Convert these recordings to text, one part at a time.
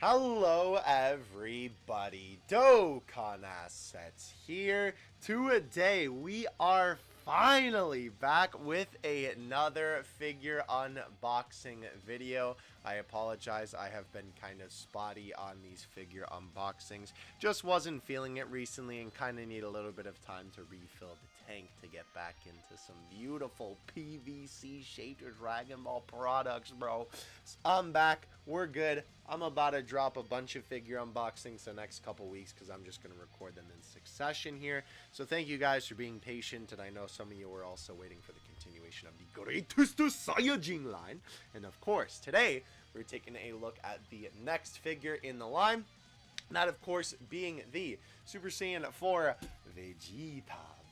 Hello everybody, Dokkan Assets here. Today we are finally back with another figure unboxing video. I apologize, I have been kind of spotty on these figure unboxings. Just wasn't feeling it recently and kind of need a little bit of time to refill the tank to get back into some beautiful PVC shaded Dragon Ball products, bro. So I'm back, we're good. I'm about to drop a bunch of figure unboxings the next couple weeks because I'm just going to record them in succession here. So thank you guys for being patient, and I know some of you were also waiting for the continuation of the greatest Saiyajin line. And of course, today we're taking a look at the next figure in the line. That, of course, being the Super Saiyan 4 Vegeta.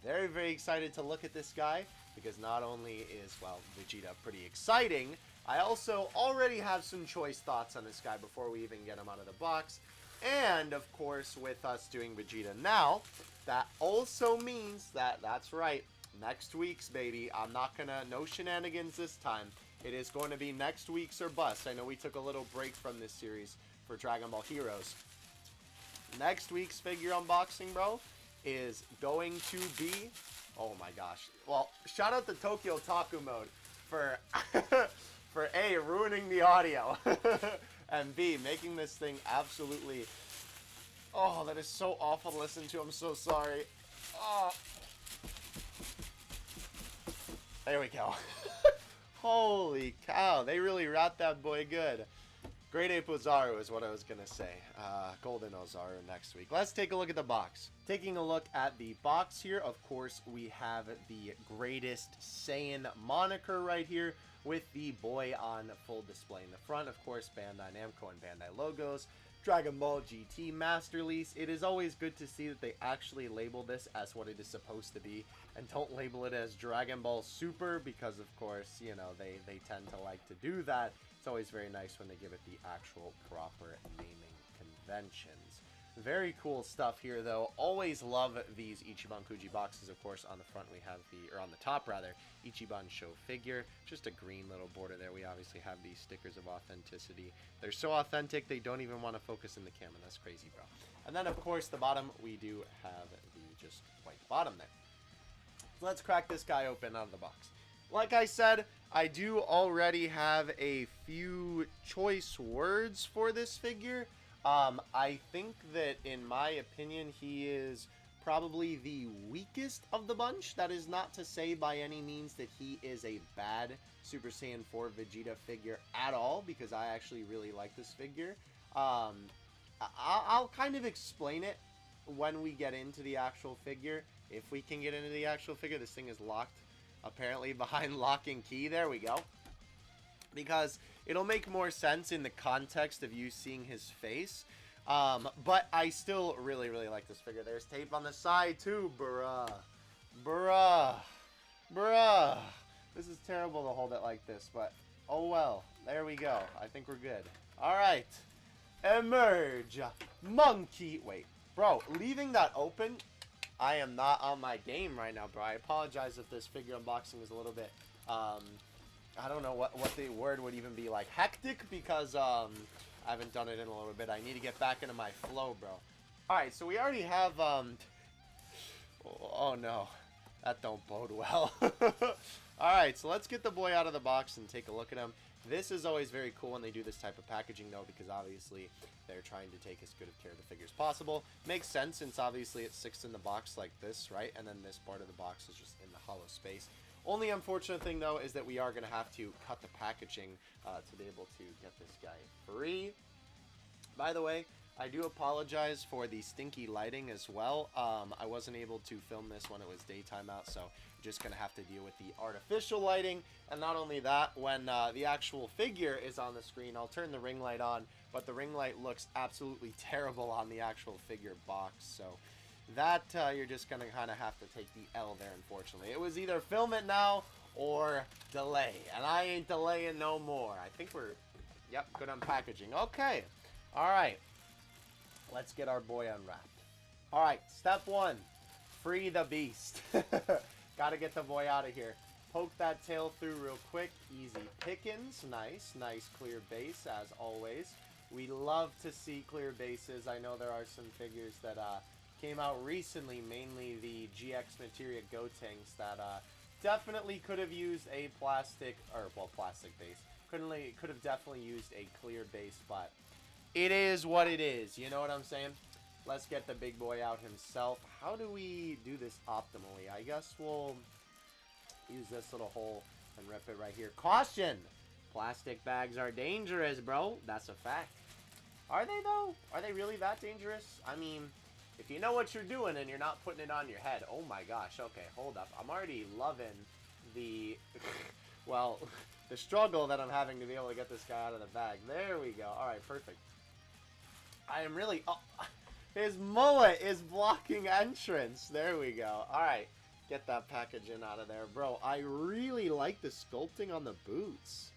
Very, very excited to look at this guy because not only is, well, Vegeta pretty exciting, I also already have some choice thoughts on this guy before we even get him out of the box. And, of course, with us doing Vegeta now, that also means that, that's right, next week's, baby. I'm not gonna, no shenanigans this time. It is going to be next week's or bust. I know we took a little break from this series for Dragon Ball Heroes. Next week's figure unboxing, bro, is going to be, oh my gosh. Well, shout out to Tokyo Taku Mode for... for A, ruining the audio, and B, making this thing absolutely, oh, that is so awful to listen to. I'm so sorry. Oh. There we go. Holy cow, they really wrapped that boy good. Great Ape Ozaru is what I was going to say. Golden Ozaru next week. Let's take a look at the box. Taking a look at the box here, of course, we have the greatest Saiyan moniker right here, with the boy on full display in the front. Of course, Bandai Namco and Bandai logos. Dragon Ball GT MASTERLISE. It is always good to see that they actually label this as what it is supposed to be and don't label it as Dragon Ball Super because, of course, you know, they tend to like to do that. It's always very nice when they give it the actual proper naming conventions. Very cool stuff here, though. Always love these Ichiban Kuji boxes. Of course, on the front we have the, or on the top rather, Ichiban show figure. Just a green little border there. We obviously have these stickers of authenticity. They're so authentic, they don't even want to focus in the camera. That's crazy, bro. And then, of course, the bottom, we do have the just white bottom there. So let's crack this guy open out of the box. Like I said, I do already have a few choice words for this figure. I think that, in my opinion, he is probably the weakest of the bunch. That is not to say by any means that he is a bad Super Saiyan 4 Vegeta figure at all, because I actually really like this figure. I'll kind of explain it when we get into the actual figure. If we can get into the actual figure, this thing is locked apparently behind lock and key. There we go. Because it'll make more sense in the context of you seeing his face. But I still really, really like this figure. There's tape on the side too, bruh. Bruh. Bruh. This is terrible to hold it like this, but oh well. There we go. I think we're good. Alright. Emerge. Monkey. Wait. Bro, leaving that open, I am not on my game right now, bro. I apologize if this figure unboxing is a little bit, I don't know what the word would even be, like hectic, because I haven't done it in a little bit. I need to get back into my flow, bro. Alright, so we already have, oh no, that don't bode well. Alright, so let's get the boy out of the box and take a look at him. This is always very cool when they do this type of packaging, though, because obviously they're trying to take as good of care of the figure as possible. Makes sense, since obviously it sits in the box like this, right? And then this part of the box is just in the hollow space. Only unfortunate thing, though, is that we are going to have to cut the packaging to be able to get this guy free. By the way, I do apologize for the stinky lighting as well. I wasn't able to film this when it was daytime out, so I'm just going to have to deal with the artificial lighting. And not only that, when the actual figure is on the screen, I'll turn the ring light on, but the ring light looks absolutely terrible on the actual figure box, so... that, you're just going to kind of have to take the L there, unfortunately. It was either film it now or delay. And I ain't delaying no more. I think we're, yep, good on packaging. Okay. All right. Let's get our boy unwrapped. All right. Step one. Free the beast. Got to get the boy out of here. Poke that tail through real quick. Easy pickings. Nice. Nice clear base, as always. We love to see clear bases. I know there are some figures that came out recently, mainly the GX Materia Gotenks, that definitely could have used a plastic, or well, plastic base. Could have definitely used a clear base, but it is what it is. You know what I'm saying? Let's get the big boy out himself. How do we do this optimally? I guess we'll use this little hole and rip it right here. Caution! Plastic bags are dangerous, bro. That's a fact. Are they, though? Are they really that dangerous? I mean, if you know what you're doing and you're not putting it on your head. Oh my gosh. Okay, hold up. I'm already loving the, well, the struggle that I'm having to be able to get this guy out of the bag. There we go. All right, perfect. I am really, oh, his mullet is blocking entrance. There we go. All right, get that packaging out of there. Bro, I really like the sculpting on the boots.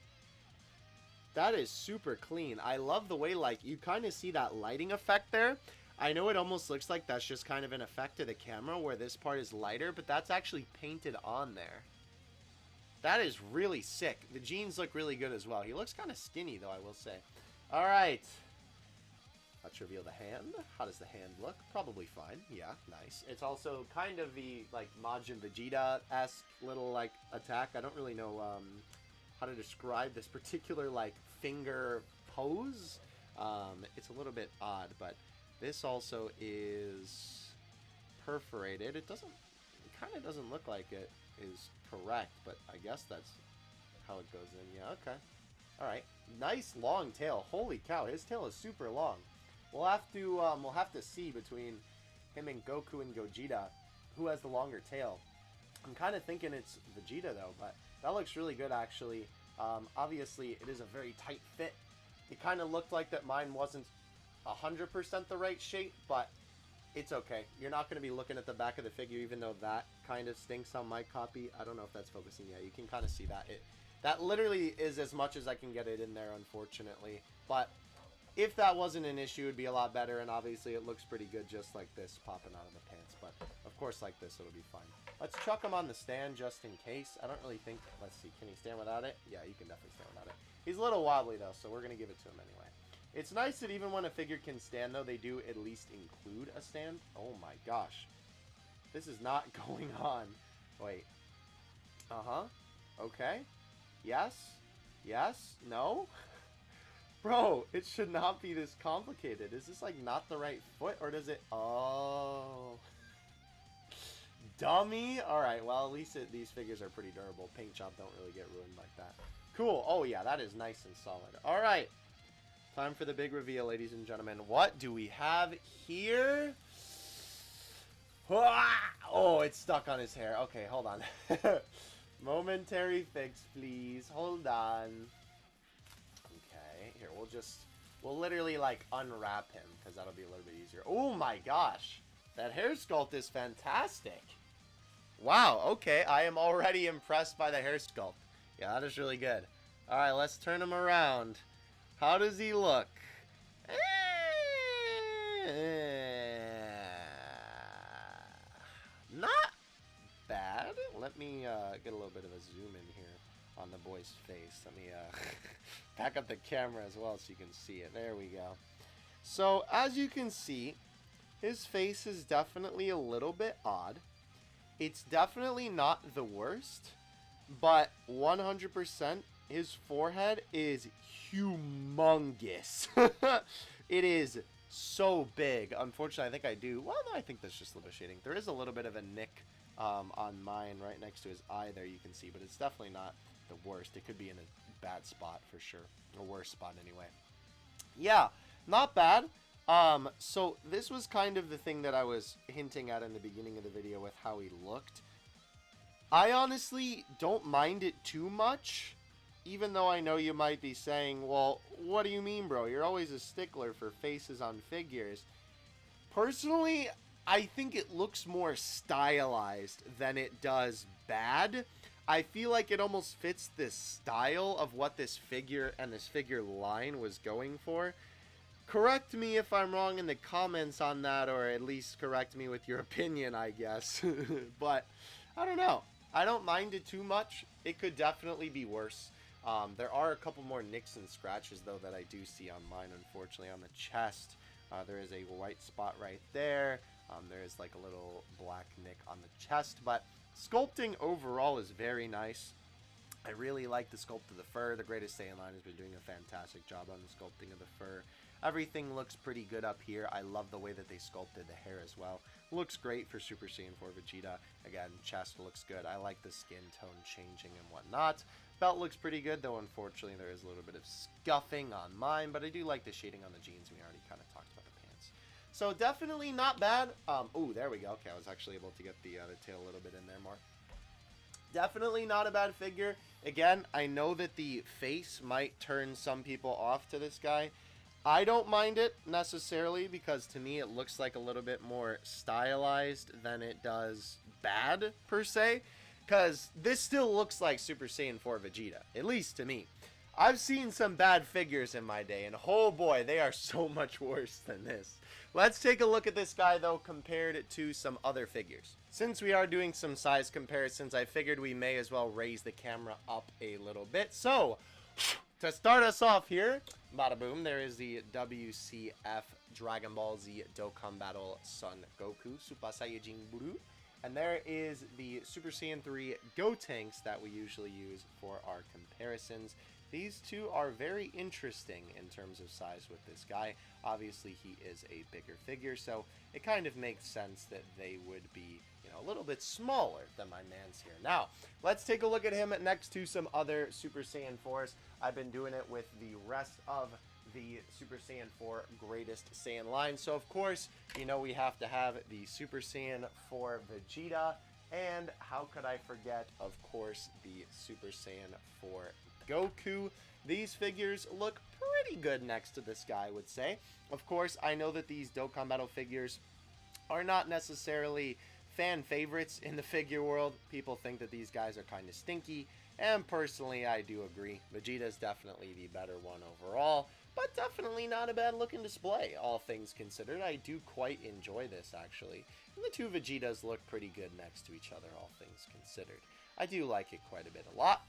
That is super clean. I love the way, like, you kind of see that lighting effect there. I know it almost looks like that's just kind of an effect to the camera where this part is lighter, but that's actually painted on there. That is really sick. The jeans look really good as well. He looks kind of skinny, though, I will say. All right. Let's reveal the hand. How does the hand look? Probably fine. Yeah, nice. It's also kind of the, like, Majin Vegeta-esque little, like, attack. I don't really know how to describe this particular, like, finger pose. It's a little bit odd, but this also is perforated. It kind of doesn't look like it is correct, but I guess that's how it goes in. Yeah, okay. All right. Nice long tail. Holy cow, his tail is super long. We'll have to see between him and Goku and Gogeta who has the longer tail. I'm kind of thinking it's Vegeta though, but that looks really good actually. Obviously, it is a very tight fit. It kind of looked like that mine wasn't 100% the right shape, but it's okay. You're not going to be looking at the back of the figure, even though that kind of stinks on my copy. I don't know if that's focusing. Yeah, you can kind of see that. That literally is as much as I can get it in there, unfortunately. But if that wasn't an issue, it'd be a lot better, and obviously it looks pretty good just like this, popping out of the pants. But, of course, like this, it'll be fine. Let's chuck him on the stand just in case. I don't really think... Let's see. Can he stand without it? Yeah, you can definitely stand without it. He's a little wobbly, though, so we're going to give it to him anyway. It's nice that even when a figure can stand, though, they do at least include a stand. Oh, my gosh. This is not going on. Wait. Uh-huh. Okay. Yes. Yes. No. Bro, it should not be this complicated. Is this, like, not the right foot? Or does it... Oh... Dummy? Alright, well, at least these figures are pretty durable. Paint job don't really get ruined like that. Cool. Oh, yeah, that is nice and solid. Alright. Time for the big reveal, ladies and gentlemen. What do we have here? Oh, it's stuck on his hair. Okay, hold on. Momentary fix, please. Hold on. Okay, here, we'll literally, like, unwrap him, because that'll be a little bit easier. Oh, my gosh. That hair sculpt is fantastic. Wow, okay. I am already impressed by the hair sculpt. Yeah, that is really good. All right, let's turn him around. How does he look? Not bad. Let me get a little bit of a zoom in here on the boy's face. Let me back up the camera as well so you can see it. There we go. So, as you can see, his face is definitely a little bit odd. It's definitely not the worst, but 100% his forehead is humongous. It is so big. Unfortunately, I think I do. Well, no, I think that's just a little bit shading. There is a little bit of a nick on mine right next to his eye there, you can see, but it's definitely not the worst. It could be in a bad spot for sure, or worse spot anyway. Yeah, not bad. So this was kind of the thing that I was hinting at in the beginning of the video with how he looked. I honestly don't mind it too much, even though I know you might be saying, well, what do you mean, bro? You're always a stickler for faces on figures. Personally, I think it looks more stylized than it does bad. I feel like it almost fits this style of what this figure and this figure line was going for. Correct me if I'm wrong in the comments on that, or at least correct me with your opinion, I guess. But, I don't know. I don't mind it too much. It could definitely be worse. There are a couple more nicks and scratches, though, that I do see on mine, unfortunately. On the chest, there is a white spot right there. There is like a little black nick on the chest, but sculpting overall is very nice. I really like the sculpt of the fur. The Greatest Saiyan line has been doing a fantastic job on the sculpting of the fur. Everything looks pretty good up here. I love the way that they sculpted the hair as well. Looks great for Super Saiyan 4 Vegeta. Again, chest looks good. I like the skin tone changing and whatnot. Belt looks pretty good, though unfortunately there is a little bit of scuffing on mine, but I do like the shading on the jeans. We already kind of talked about the pants. So definitely not bad. Ooh, there we go. Okay, I was actually able to get the tail a little bit in there more. Definitely not a bad figure. Again, I know that the face might turn some people off to this guy. I don't mind it necessarily because to me it looks like a little bit more stylized than it does bad per se. Because this still looks like Super Saiyan 4 Vegeta, at least to me. I've seen some bad figures in my day, and oh boy, they are so much worse than this. Let's take a look at this guy, though, compared to some other figures. Since we are doing some size comparisons, I figured we may as well raise the camera up a little bit. So, to start us off here, bada boom, there is the WCF Dragon Ball Z Dokkan Battle Son Goku Super Saiyajin Blue. And there is the Super Saiyan 3 Gotenks that we usually use for our comparisons. These two are very interesting in terms of size with this guy. Obviously, he is a bigger figure, so it kind of makes sense that they would be, you know, a little bit smaller than my man's here. Now, let's take a look at him next to some other Super Saiyan 4s. I've been doing it with the rest of the Super Saiyan 4 Greatest Saiyan line. So, of course, you know we have to have the Super Saiyan 4 Vegeta. And how could I forget, of course, the Super Saiyan 4 Goku. These figures look pretty good next to this guy, I would say. Of course, I know that these Dokkan Battle figures are not necessarily fan favorites in the figure world. People think that these guys are kind of stinky. And personally, I do agree. Vegeta is definitely the better one overall. But definitely not a bad looking display, all things considered. I do quite enjoy this, actually. And the two Vegetas look pretty good next to each other, all things considered. I do like it quite a lot.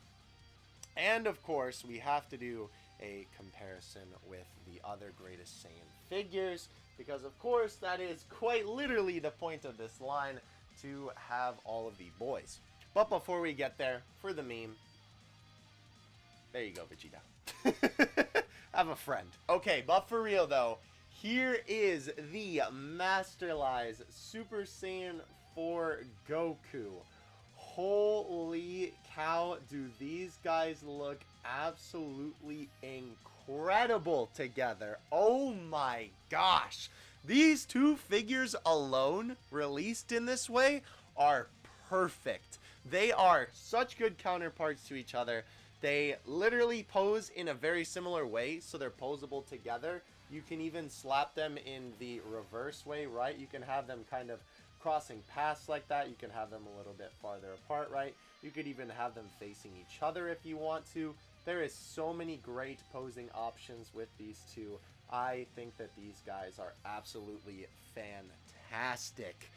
And, of course, we have to do a comparison with the other Greatest Saiyan figures. Because, of course, that is quite literally the point of this line, to have all of the boys. But before we get there, for the meme, there you go, Vegeta. Have a friend. Okay, but for real though, here is the MASTERLISE Super Saiyan 4 Goku. Holy cow, do these guys look absolutely incredible together. Oh my gosh. These two figures alone, released in this way, are perfect. They are such good counterparts to each other. They literally pose in a very similar way, so they're posable together. You can even slap them in the reverse way, right? You can have them kind of crossing paths like that. You can have them a little bit farther apart, right? You could even have them facing each other if you want to. There is so many great posing options with these two. I think that these guys are absolutely fantastic.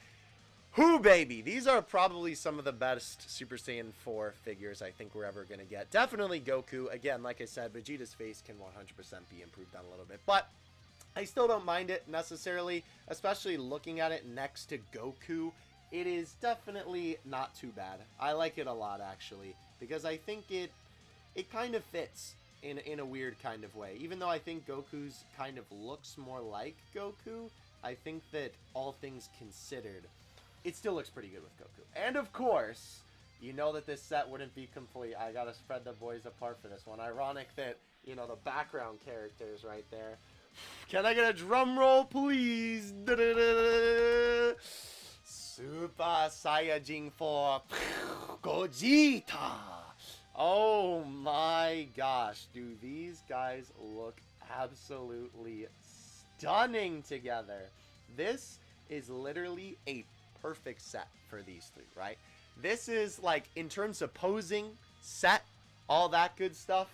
Whoo, baby! These are probably some of the best Super Saiyan 4 figures I think we're ever going to get. Definitely Goku. Again, like I said, Vegeta's face can 100% be improved on a little bit. But I still don't mind it necessarily, especially looking at it next to Goku. It is definitely not too bad. I like it a lot, actually, because I think it kind of fits in a weird kind of way. Even though I think Goku's kind of looks more like Goku, I think that all things considered, it still looks pretty good with Goku. And of course, you know that this set wouldn't be complete. I gotta spread the boys apart for this one. Ironic that, you know, the background characters right there. Can I get a drum roll, please? Da-da-da-da. Super Saiyajin 4 Vegeta. Oh my gosh. Do these guys look absolutely stunning together? This is literally a perfect set for these three, right? This is like, in terms of posing, set, all that good stuff,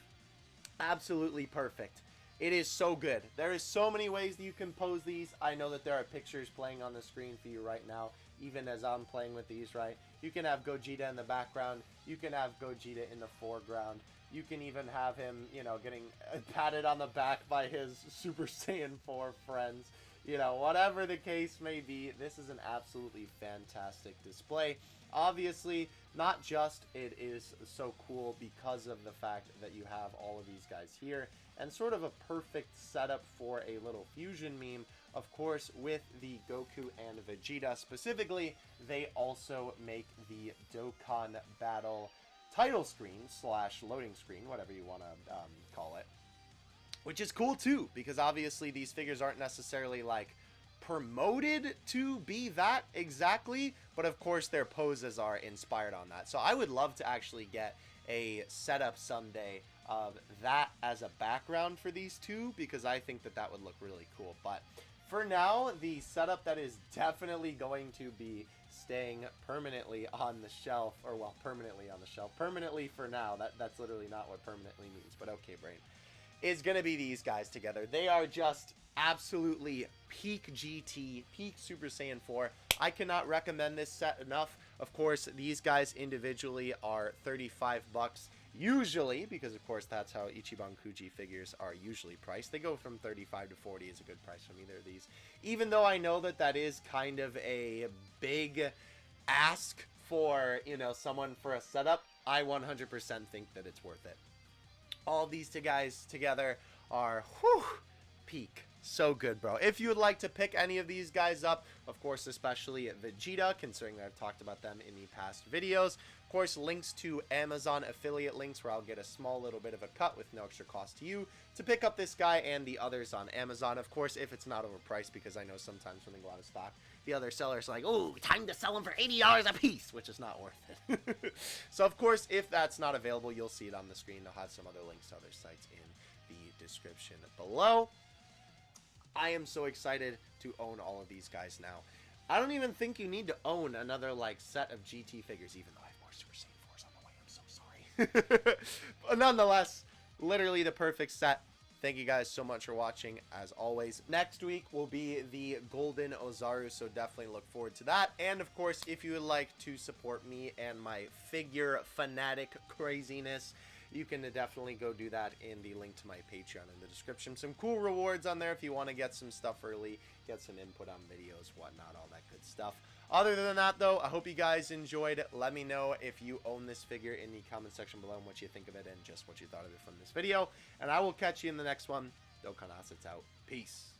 absolutely perfect. It is so good. There is so many ways that you can pose these. I know that there are pictures playing on the screen for you right now, even as I'm playing with these, right? You can have Gogeta in the background. You can have Gogeta in the foreground. You can even have him, you know, getting patted on the back by his Super Saiyan 4 friends. You know, whatever the case may be, this is an absolutely fantastic display. Obviously, not just it is so cool because of the fact that you have all of these guys here, and sort of a perfect setup for a little fusion meme. Of course, with the Goku and Vegeta specifically, they also make the Dokkan battle title screen / loading screen, whatever you want to call it. Which is cool too, because obviously these figures aren't necessarily like promoted to be that exactly, but of course their poses are inspired on that. So I would love to actually get a setup someday of that as a background for these two, because I think that that would look really cool. But for now, the setup that is definitely going to be staying permanently on the shelf, or well, permanently on the shelf, permanently for now, that's literally not what permanently means, but okay, brain, is going to be these guys together. They are just absolutely peak GT, peak Super Saiyan 4. I cannot recommend this set enough. Of course, these guys individually are 35 bucks usually, because of course that's how Ichiban Kuji figures are usually priced. They go from 35 to 40 is a good price from either of these. Even though I know that that is kind of a big ask for, you know, someone for a setup, I 100% think that it's worth it. All of these two guys together are, whew, peak. So good, bro. If you would like to pick any of these guys up, of course, especially Vegeta, considering that I've talked about them in the past videos. Of course, links to Amazon affiliate links where I'll get a small little bit of a cut with no extra cost to you to pick up this guy and the others on Amazon. Of course, if it's not overpriced, because I know sometimes when they go out of stock, the other sellers are like, oh, time to sell them for $80 a piece, which is not worth it. So, of course, if that's not available, you'll see it on the screen. I'll have some other links to other sites in the description below. I am so excited to own all of these guys now. I don't even think you need to own another, like, set of GT figures, even though I have more Super Saiyan 4s on the way. I'm so sorry. But nonetheless, literally the perfect set. Thank you guys so much for watching, as always. Next week will be the Golden Ozaru, so definitely look forward to that. And, of course, if you would like to support me and my figure fanatic craziness, you can definitely go do that in the link to my Patreon in the description. Some cool rewards on there if you want to get some stuff early, get some input on videos, whatnot, all that good stuff. Other than that, though, I hope you guys enjoyed. Let me know if you own this figure in the comment section below and what you think of it and just what you thought of it from this video. And I will catch you in the next one. Dokkan Assets out. Peace.